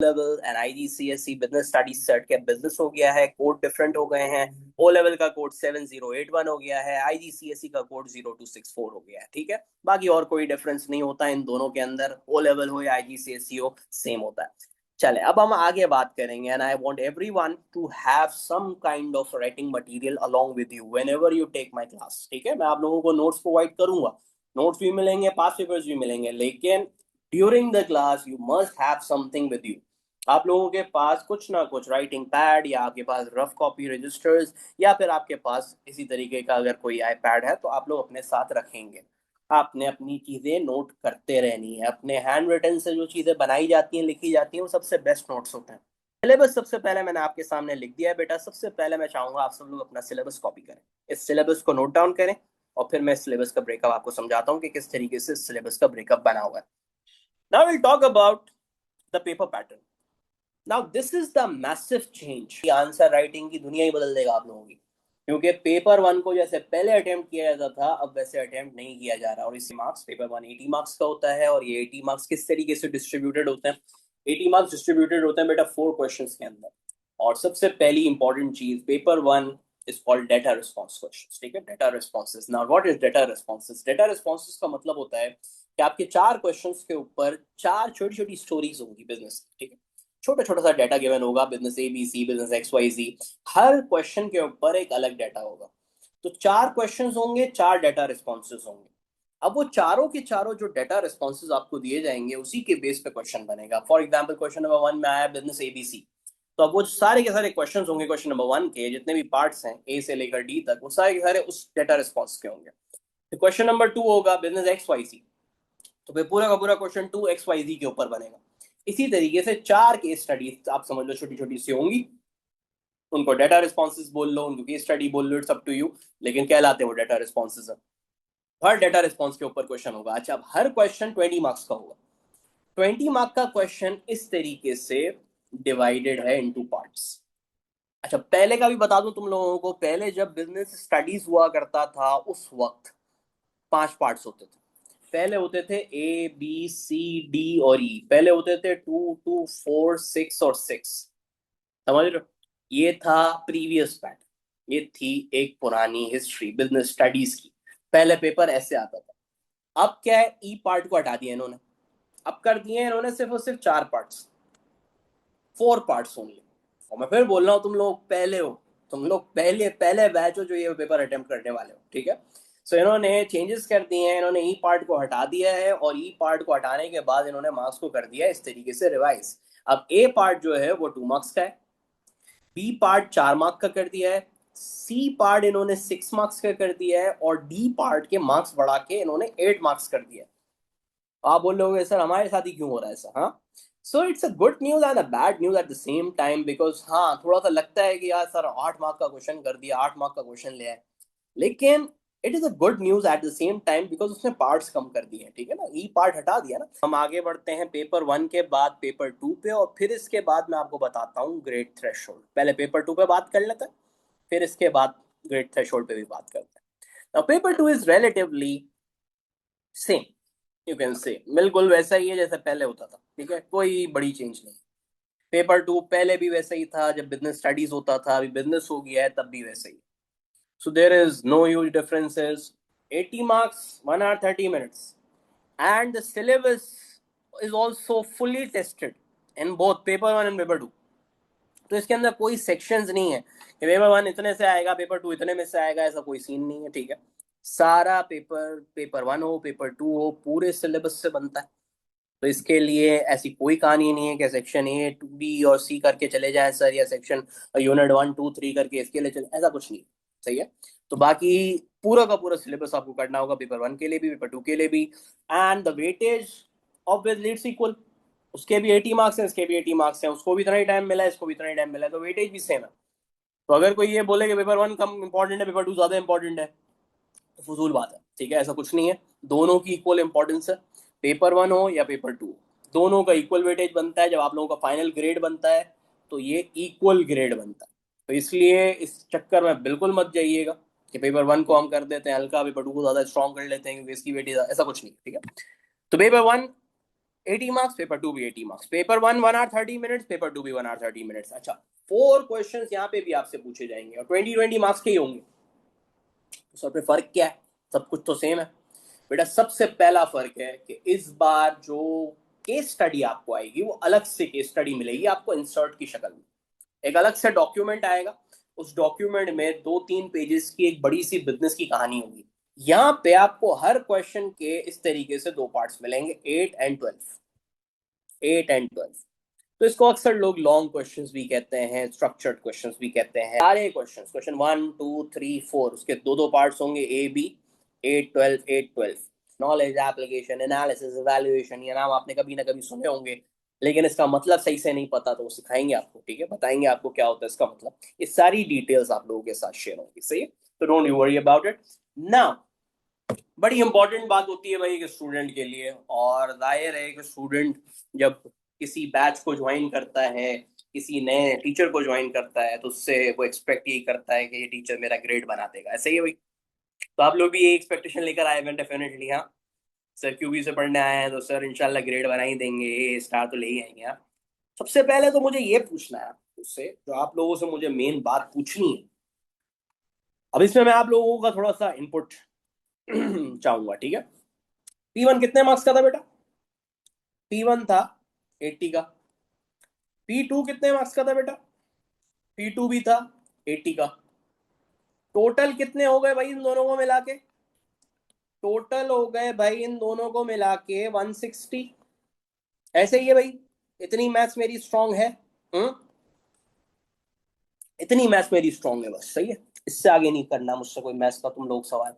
Level and IGCSE business studies set के business हो गया है, कोड डिफरेंट हो गए हैं। ओ लेवल का कोड 7081 हो गया है, आईजीसीएसई का कोड 0264 हो गया है। ठीक है, बाकी और कोई डिफरेंस नहीं होता इन दोनों के अंदर, ओ लेवल हो या आईजीसीएसई हो सेम होता है। चले अब हम आगे बात करेंगे and I want everyone to have some kind of writing material along with you whenever you take my class. ठीक है, मैं आप लोगों को नोट्स प्रोवाइड करूंगा, नोट्स भी मिलेंगे, पास पेपर्स भी मिलेंगे, लेकिन during the class you must have something with you. आप लोगों के पास कुछ ना कुछ राइटिंग पैड या आपके पास रफ कॉपी रजिस्टर्स या फिर आपके पास इसी तरीके का अगर कोई आईपैड है तो आप लोग अपने साथ रखेंगे। आपने अपनी चीजें नोट करते रहनी है, अपने हैंड रिटन से जो चीजें बनाई जाती हैं लिखी जाती हैं वो सबसे बेस्ट नोट्स होते हैं। सिलेबस सबसे पहले मैंने आपके सामने लिख दिया है बेटा, सबसे पहले मैं चाहूंगा आप सब लोग अपना सिलेबस कॉपी करें, इस सिलेबस को नोट डाउन करें और फिर मैं सिलेबस का ब्रेकअप आपको समझाता हूँ कि किस तरीके से सिलेबस का ब्रेकअप बना हुआ है। Now will talk about the paper pattern. Now this is the massive change, answer writing की दुनिया ही बदल देगा आप लोगों की, क्योंकि पेपर वन को जैसे पहले अटेम्प्ट किया जाता था अब वैसे अटेम्प्ट नहीं किया जा रहा। और इसी मार्क्स, पेपर वन 80 मार्क्स का होता है और ये 80 मार्क्स किस तरीके से डिस्ट्रीब्यूटेड होते हैं? 80 मार्क्स डिस्ट्रीब्यूटेड होते हैं बेटा 4 क्वेश्चंस के अंदर। और सबसे पहली इंपॉर्टेंट चीज, paper one is called data response question. ठीक है, data responses. Now what is data responses? Data responses का मतलब होता है कि आपके 4 क्वेश्चंस के ऊपर 4 छोटी छोटी स्टोरीज होंगी बिजनेस। ठीक है, छोटा छोटा सा डाटा गिवन होगा, business A B C, business X Y Z, हर क्वेश्चन के ऊपर एक अलग डाटा होगा। तो 4 क्वेश्चंस होंगे, 4 डाटा रिस्पॉन्सेज होंगे। अब वो चारों के चारों जो डाटा रिस्पॉन्सेज आपको दिए जाएंगे उसी के बेस पे क्वेश्चन बनेगा। For example question number one में आया बिजनेस एबीसी, तो अब वो सारे के सारे क्वेश्चन होंगे क्वेश्चन नंबर वन के, जितने भी पार्ट्स हैं ए से लेकर डी तक, वो सारे के सारे उस डाटा रिस्पॉन्स के होंगे। तो क्वेश्चन नंबर टू होगा बिजनेस एक्स वाई सी, तो फिर पूरा का पूरा क्वेश्चन टू एक्स वाई जी के ऊपर बनेगा। इसी तरीके से 4 केस स्टडीज आप समझ लो छोटी छोटी सी होंगी, उनको डाटा रिस्पॉन्सेज बोल लो, उनको केस स्टडी बोल लो, इट्स अप टू यू, लेकिन कहलाते हैं वो डाटा रिस्पॉन्सेज। हर डाटा रिस्पॉन्स के ऊपर क्वेश्चन होगा। अच्छा, अब हर क्वेश्चन 20 मार्क्स का होगा। 20 मार्क का क्वेश्चन इस तरीके से डिवाइडेड है इनटू पार्ट्स। अच्छा, पहले का भी बता दूं तुम लोगों को, पहले जब बिजनेस स्टडीज हुआ करता था उस वक्त 5 पार्ट्स होते थे। पहले होते थे ए बी सी डी और ई, पहले होते थे 2 2 4 6 और 6। समझ रहे हो? ये था प्रीवियस पैटर्न, ये थी एक पुरानी हिस्ट्री बिजनेस स्टडीज की। पहले पेपर ऐसे आता था। अब क्या है, ई पार्ट को हटा दिया इन्होंने, अब कर दिए इन्होंने सिर्फ और सिर्फ 4 पार्ट्स, 4 पार्ट्स ओनली। और मैं फिर बोल रहा हूँ तुम लोग पहले हो, तुम लोग पहले पहले बैच हो जो ये पेपर अटेम्प्ट करने वाले हो। ठीक है, सो इन्होंने चेंजेस कर दिए हैं, इन्होंने ई पार्ट को हटा दिया है और ई पार्ट को हटाने के बाद इन्होंने मार्क्स को कर दिया इस तरीके से रिवाइज। अब ए पार्ट जो है वो 2 मार्क्स का है, बी पार्ट 4 मार्क का कर दिया है, सी पार्ट इन्होंने 6 मार्क्स का कर दिया है और डी पार्ट के मार्क्स बढ़ा के इन्होंने 8 मार्क्स कर दिया है। आप बोल रहे सर हमारे साथ ही क्यों हो रहा है ऐसा? हाँ, so it's a good news and a bad news at the same time, because हाँ थोड़ा सा लगता है कि यार सर 8 मार्क का क्वेश्चन कर दिया, 8 मार्क का क्वेश्चन ले आए, लेकिन it is a good news at the same time because उसने पार्ट्स कम कर दिए हैं। ठीक है ना, ई पार्ट हटा दिया ना। हम आगे बढ़ते हैं पेपर वन के बाद पेपर टू पे, और फिर इसके बाद मैं आपको बताता हूँ ग्रेड थ्रेशोल्ड। पहले पेपर टू पे बात कर लेते हैं, फिर इसके बाद ग्रेड थ्रेशोल्ड पे भी बात करते हैं। Now paper two is relatively same, you can say बिल्कुल वैसा ही है जैसे पहले होता था। ठीक है, कोई बड़ी चेंज नहीं। पेपर टू पहले भी वैसा ही था, जब बिजनेस स्टडीज होता था, अभी बिजनेस हो गया है तब भी वैसे ही। So there is no huge differences. 80 marks, 1 hour 30 minutes, and the syllabus is also fully tested in both paper one and paper two. तो इसके अंदर कोई सेक्शंस नहीं है कि पेपर वन इतने से आएगा पेपर टू इतने में से आएगा, ऐसा कोई सीन नहीं है। ठीक है, सारा पेपर, पेपर वन हो पेपर टू हो, पूरे सिलेबस से बनता है। तो इसके लिए ऐसी कोई कहानी नहीं है कि सेक्शन ए टू बी और सी करके चले जाएं सर, या section unit one two three करके इसके लिए चले, ऐसा कुछ नहीं। सही है, तो बाकी पूरा का पूरा सिलेबस आपको करना होगा, पेपर वन के लिए भी पेपर टू के लिए भी। And the weightage obviously it's equal, उसके भी 80 मार्क्स हैं, इसके भी 80 मार्क्स हैं, उसको भी इतना ही टाइम मिला है, इसको भी इतना ही टाइम मिला है, तो वेटेज भी सेम है। तो अगर कोई ये बोले कि पेपर वन कम इंपॉर्टेंट है पेपर टू ज्यादा इंपॉर्टेंट है, तो फजूल बात है। ठीक है, ऐसा कुछ नहीं है, दोनों की इक्वल इंपॉर्टेंस है। पेपर वन हो या पेपर टू, दोनों का इक्वल वेटेज बनता है। जब आप लोगों का फाइनल ग्रेड बनता है तो ये इक्वल ग्रेड बनता है। तो इसलिए इस चक्कर में बिल्कुल मत जाइएगा कि पेपर वन को हम कर देते हैं हल्का, पेपर टू को ज्यादा स्ट्रॉन्ग कर लेते हैं क्योंकि इसकी वेटेज, ऐसा कुछ नहीं। ठीक है, तो पेपर वन 80 मार्क्स, पेपर 2 भी 80 marks, paper 1 1 hour 30 minutes, paper 2 भी 1 आवर 30 मिनट्स। अच्छा, 4 क्वेश्चंस यहाँ पे भी आपसे पूछे जाएंगे और 20 मार्क्स के ही होंगे। तो सब पे फर्क क्या है? सब कुछ तो सेम है बेटा। सबसे पहला फर्क है कि इस बार जो केस स्टडी आपको आएगी वो अलग से केस स्टडी मिलेगी आपको इंसर्ट की शक्ल में। एक अलग से डॉक्यूमेंट आएगा, उस डॉक्यूमेंट में 2-3 पेजेस की एक बड़ी सी बिजनेस की कहानी होगी। यहाँ पे आपको हर क्वेश्चन के इस तरीके से 2 पार्ट्स मिलेंगे, 8 एंड 12। तो इसको अक्सर लोग लॉन्ग क्वेश्चंस भी कहते हैं, स्ट्रक्चर्ड क्वेश्चंस भी कहते हैं। सारे क्वेश्चंस, क्वेश्चन 1 2 3 4, उसके दो दो पार्ट्स होंगे, A B, 8 12 8 12। Knowledge, application, analysis, evaluation, ये नाम आपने कभी ना कभी सुने होंगे, लेकिन इसका मतलब सही से नहीं पता तो वो सिखाएंगे आपको, ठीक है, बताएंगे आपको क्या होता है इसका मतलब। ये सारी डिटेल्स आप लोगों के साथ शेयर होंगी, सही है? तो don't you worry about it. Now बड़ी इंपॉर्टेंट बात होती है भाई एक स्टूडेंट के लिए, और जाहिर है कि स्टूडेंट जब किसी बैच को ज्वाइन करता है, किसी नए टीचर को ज्वाइन करता है, तो उससे वो एक्सपेक्ट यही करता है कि ये टीचर मेरा ग्रेड बना देगा, ऐसे ही है भाई। तो आप लोग भी ये एक्सपेक्टेशन लेकर आए हैं डेफिनेटली। हाँ सर, क्यूबी से पढ़ने आए हैं तो सर इंशाल्लाह ग्रेड बना ही देंगे, ये स्टार तो ले ही आएंगे। हाँ, सबसे पहले तो मुझे ये पूछना है उससे, जो आप लोगों से मुझे मेन बात पूछनी है। अब इसमें मैं आप लोगों का थोड़ा सा इनपुट चाहूंगा, ठीक है? P1 कितने मार्क्स का था बेटा? P1 था 80 का। P2 कितने मार्क्स का था बेटा? P2 भी था 80 का। टोटल कितने हो गए भाई इन दोनों को मिला के? टोटल हो गए भाई इन दोनों को मिला के 160। ऐसे ही है भाई, इतनी मैथ्स मेरी स्ट्रांग है। हम्म, इतनी मैथ्स मेरी स्ट्रांग है बस, सही है। इससे आगे नहीं करना मुझसे कोई मैथ्स का तुम लोग सवाल,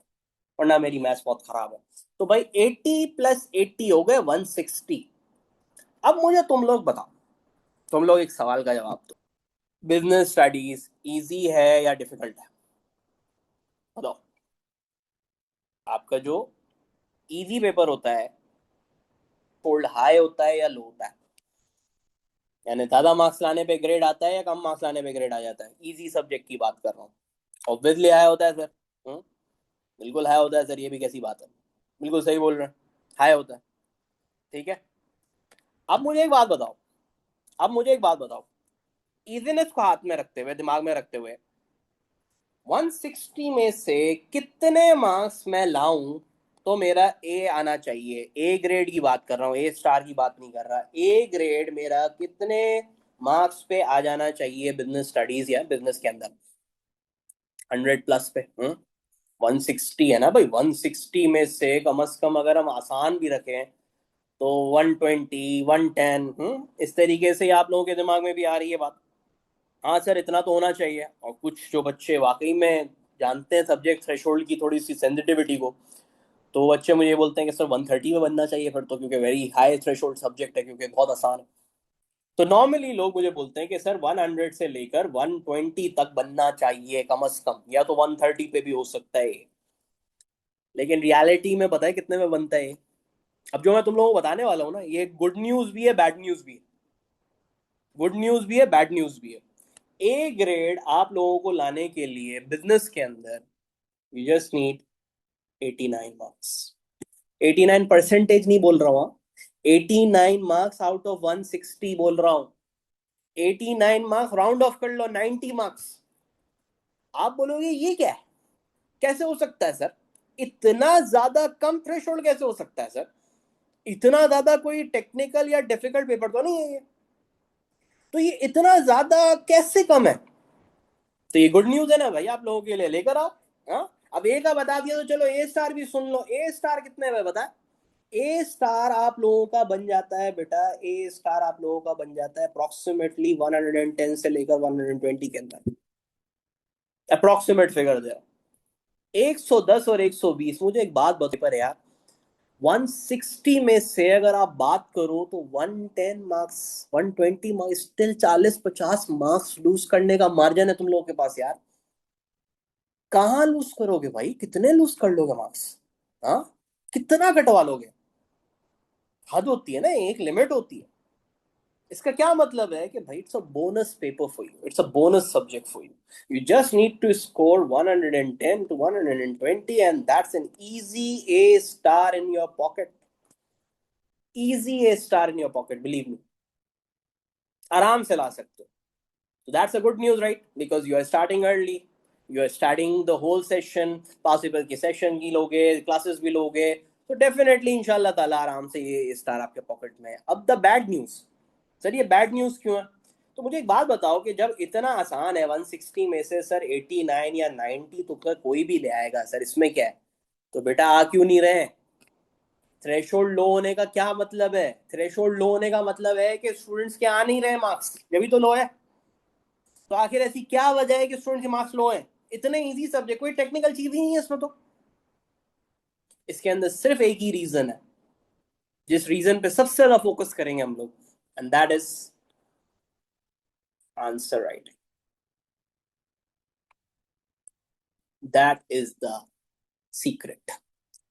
वरना मेरी मैथ्स बहुत खराब है। तो भाई 80 + 80 हो गए 160। अब मुझे तुम लोग बताओ, तुम लोग एक सवाल का जवाब दो। बिजनेस स्टडीज इजी है या डिफिकल्ट है? बताओ। आपका जो इजी पेपर होता है, थोड़ा हाई होता है या लो होता है? यानी ज्यादा मार्क्स लाने पे ग्रेड आता है या कम मार्क्स लाने पे ग्रेड आ जाता है? इजी सब्जेक्ट की बात कर रहा हूँ। ऑब्वियसली हाई होता है सर। हम्म, बिल्कुल हाई होता है सर, ये भी कैसी बात है? बिल्कुल सही बोल रहे हैं, हाई होता है। ठीक है, अब मुझे एक बात बताओ, अब मुझे एक बात बताओ, इजीनेस को हाथ में रखते हुए, दिमाग में रखते हुए, 160 में से कितने मार्क्स मैं लाऊं तो मेरा ए आना चाहिए? ए ग्रेड की बात कर रहा हूँ, ए स्टार की बात नहीं कर रहा। ए ग्रेड मेरा कितने मार्क्स पे आ जाना चाहिए बिजनेस स्टडीज या बिजनेस के अंदर? 100+ पे। 160 है ना भाई, 160 में से कम अगर हम आसान भी रखें तो 120 110, इस तरीके से आप लोगों के दिमाग में भी आ रही है बात। हाँ सर, इतना तो होना चाहिए। और कुछ जो बच्चे वाकई में जानते हैं सब्जेक्ट थ्रेशोल्ड की थोड़ी सी सेंसिटिविटी को, तो वो बच्चे मुझे ये बोलते हैं कि सर 130 में बनना चाहिए फिर तो, क्योंकि वेरी हाई थ्रेशोल्ड सब्जेक्ट है, क्योंकि बहुत आसान है। तो नॉर्मली लोग मुझे बोलते हैं कि सर 100 से लेकर 120 तक बनना चाहिए कम से कम, या तो 130 पे भी हो सकता है। लेकिन रियलिटी में पता है कितने में बनता है? अब जो मैं तुम लोगों को बताने वाला हूँ ना, ये गुड न्यूज भी है, बैड न्यूज भी है। गुड न्यूज भी है, बैड न्यूज भी है। ए ग्रेड आप लोगों को लाने के लिए बिजनेस के अंदर you just need 89 marks. 89 percentage नहीं बोल रहा हूँ, 89 मार्क्स आउट ऑफ 160 बोल रहा हूँ। 89 मार्क्स राउंड ऑफ कर लो, 90 मार्क्स। आप बोलोगे ये क्या है, कैसे हो सकता है सर? इतना ज्यादा कम थ्रेशोल्ड कैसे हो सकता है सर? इतना ज्यादा कोई टेक्निकल या डिफिकल्ट पेपर तो नहीं है ये, तो ये इतना ज्यादा कैसे कम है? तो ये गुड न्यूज है ना भाई आप लोगों के लिए, लेकर आओ। हाँ, अब ए का बता दिया तो चलो ए स्टार भी सुन लो। ए स्टार कितने में बता? ए स्टार आप लोगों का बन जाता है बेटा, ए स्टार आप लोगों का बन जाता है अप्रोक्सीमेटली 110 से लेकर 120 के अंदर। अप्रोक्सीमेट फिगर दे रहा हूं। 110 और 120। मुझे एक बात बता पर यार, 160 में से अगर आप बात करो तो 110 marks, 120 marks, still 40-50 marks lose करने का मार्जिन है तुम लोगों के पास यार। कहाँ लूज करोगे भाई, कितने लूज कर लोगे मार्क्स? हाँ, कितना कटवा लोगे? हद होती है ना, एक लिमिट होती है। इसका क्या मतलब है कि भाई it's a bonus paper for you, it's a bonus subject for you. You just need to score 110 to 120 and that's an easy A star in your pocket. Easy A star in your pocket, believe me, आराम से ला सकते हो। So that's a good news, right? Because you are starting early. You are studying the whole session. Possible की session की लोगे, classes भी लोगे, तो डेफिनेटली इंशाल्लाह ताला आराम से ये स्टार आपके पॉकेट में है। अब द बैड न्यूज़, सर ये बैड न्यूज़ क्यों है? तो मुझे एक बात बताओ कि जब इतना आसान है 160 में से सर 89 या 90 तो कर कोई भी ले आएगा सर, इसमें क्या है? तो बेटा आ क्यों नहीं रहे हैं? थ्रेशोल्ड लो होने का क्या मतलब है? थ्रेशोल्ड लो होने का मतलब है कि स्टूडेंट्स के आ नहीं रहे मार्क्स, ये भी तो लो है। तो आखिर ऐसी क्या वजह है कि स्टूडेंट के मार्क्स लो हैं? इतने इजी सब्जेक्ट, कोई टेक्निकल चीज ही नहीं है इसमें तो। इसके अंदर सिर्फ एक ही रीजन है, जिस रीजन पे सबसे ज्यादा फोकस करेंगे हम लोग, and that is answer writing. That is the secret.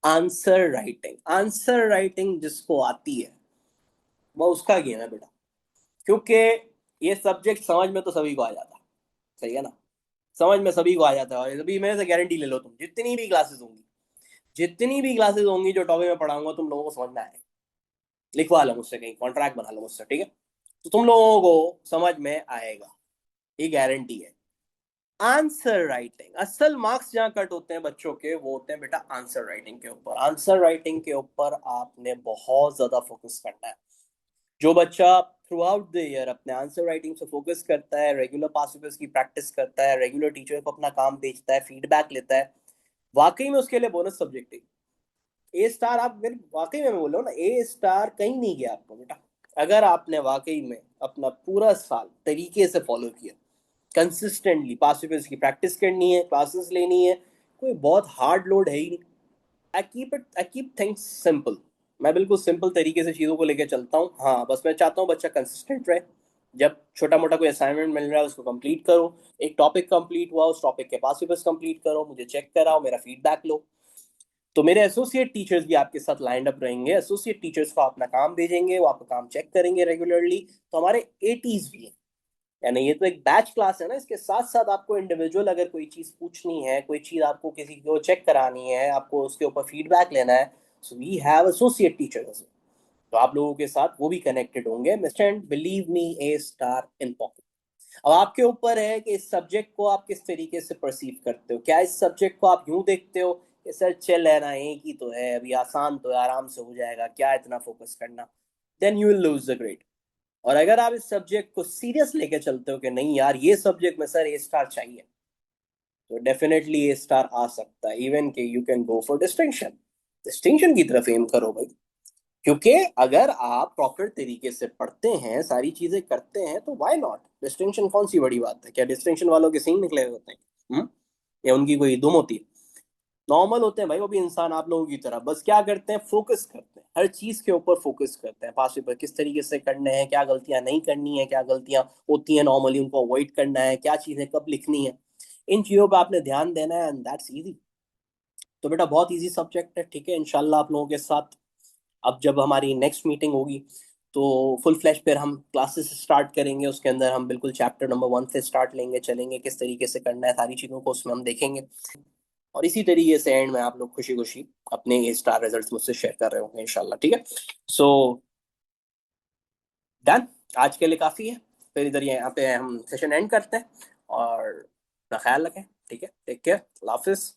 Answer writing, answer writing जिसको आती है वो उसका गेम है बेटा। क्योंकि ये सब्जेक्ट समझ में तो सभी को आ जाता है, सही है ना? समझ में सभी को आ जाता है, और अभी मेरे से गारंटी ले लो, तुम जितनी भी क्लासेस होंगी, जितनी भी क्लासेस होंगी जो टॉपिक में पढ़ाऊंगा तुम लोगों को समझ में आएगा। लिखवा लो मुझसे, कहीं कॉन्ट्रैक्ट बना लो मुझसे, ठीक है? तो तुम लोगों को समझ में आएगा, ये गारंटी है। आंसर राइटिंग, असल मार्क्स जहाँ कट होते हैं बच्चों के वो होते हैं बेटा आंसर राइटिंग के ऊपर। आंसर राइटिंग के ऊपर आपने बहुत ज्यादा फोकस करना है। जो बच्चा थ्रू आउट द ईयर अपने आंसर राइटिंग से फोकस करता है, रेगुलर पास्ट पेपर्स की प्रैक्टिस करता है, रेगुलर टीचर को अपना काम भेजता है, फीडबैक लेता है, वाकई में उसके लिए बोनस सब्जेक्ट है। ए स्टार, आप मेरे वाकई में मैं बोल रहा हूँ ना, ए स्टार कहीं नहीं गया आपको बेटा। अगर आपने वाकई में अपना पूरा साल तरीके से फॉलो किया, कंसिस्टेंटली पास पेपर्स की प्रैक्टिस करनी है, क्लासेस लेनी है, कोई बहुत हार्ड लोड है ही नहीं। I keep things simple. मैं बिल्कुल सिंपल तरीके से चीज़ों को लेकर चलता हूँ। हाँ, बस मैं चाहता हूँ बच्चा कंसिस्टेंट रहे। जब छोटा मोटा कोई असाइनमेंट मिल रहा है उसको कंप्लीट करो, एक टॉपिक कंप्लीट हुआ उस टॉपिक के पास पेपर्स कंप्लीट करो, मुझे चेक कराओ, मेरा फीडबैक लो। तो मेरे एसोसिएट टीचर्स भी आपके साथ लाइंड अप रहेंगे। एसोसिएट टीचर्स को अपना काम भेजेंगे, वो आपका काम चेक करेंगे रेगुलरली। तो हमारे एटीज भी हैं, यानी ये तो एक बैच क्लास है ना, इसके साथ साथ आपको इंडिविजुअल अगर कोई चीज़ पूछनी है, कोई चीज़ आपको किसी को चेक करानी है, आपको उसके ऊपर फीडबैक लेना है, so we have associate teachers. तो आप लोगों के साथ वो भी कनेक्टेड होंगे। Mister believe me, A star in pocket. अब आपके ऊपर है कि इस सब्जेक्ट को आप किस तरीके से परसीव करते हो। क्या इस सब्जेक्ट को आप यूं देखते हो कि सर चल है ना, एक ही तो है, अभी आसान तो है, आराम से हो जाएगा, क्या इतना फोकस करना, then you will lose the grade. और अगर आप इस सब्जेक्ट को सीरियस लेके चलते हो कि नहीं यार ये सब्जेक्ट में सर ए स्टार चाहिए, तो डेफिनेटली ए स्टार आ सकता है। इवन के you can go for distinction, distinction की तरफ एम करो भाई। क्योंकि अगर आप प्रॉपर तरीके से पढ़ते हैं, सारी चीजें करते हैं, तो व्हाई नॉट डिस्टिंक्शन? कौन सी बड़ी बात है? क्या डिस्टिंक्शन वालों के सींग निकले होते हैं? या उनकी कोई दुम होती है? नॉर्मल होते हैं भाई, वो भी इंसान आप लोगों की तरह। बस क्या करते हैं, फोकस करते हैं, हर चीज के ऊपर फोकस करते हैं। पास पेपर किस तरीके से करने हैं, क्या गलतियां नहीं करनी है, क्या गलतियां होती हैं नॉर्मली उनको अवॉइड करना है, क्या चीजें कब लिखनी है, इन चीजों पर आपने ध्यान देना है, एंड दैट्स इजी। तो बेटा बहुत इजी सब्जेक्ट है, ठीक है? इंशाल्लाह आप लोगों के साथ अब जब हमारी नेक्स्ट मीटिंग होगी तो फुल फ्लैश पर हम क्लासेस स्टार्ट करेंगे। उसके अंदर हम बिल्कुल चैप्टर नंबर 1 से स्टार्ट लेंगे, चलेंगे, किस तरीके से करना है, सारी चीज़ों को उसमें हम देखेंगे। और इसी तरीके से एंड में आप लोग खुशी खुशी अपने ये स्टार रिजल्ट्स मुझसे शेयर कर रहे होंगे इंशाल्लाह, ठीक है? सो डन, आज के लिए काफ़ी है। फिर इधर यहाँ पे हम सेशन एंड करते हैं, और अपना ख्याल रखें, ठीक है? टेक केयर, अल्लाह हाफिज़।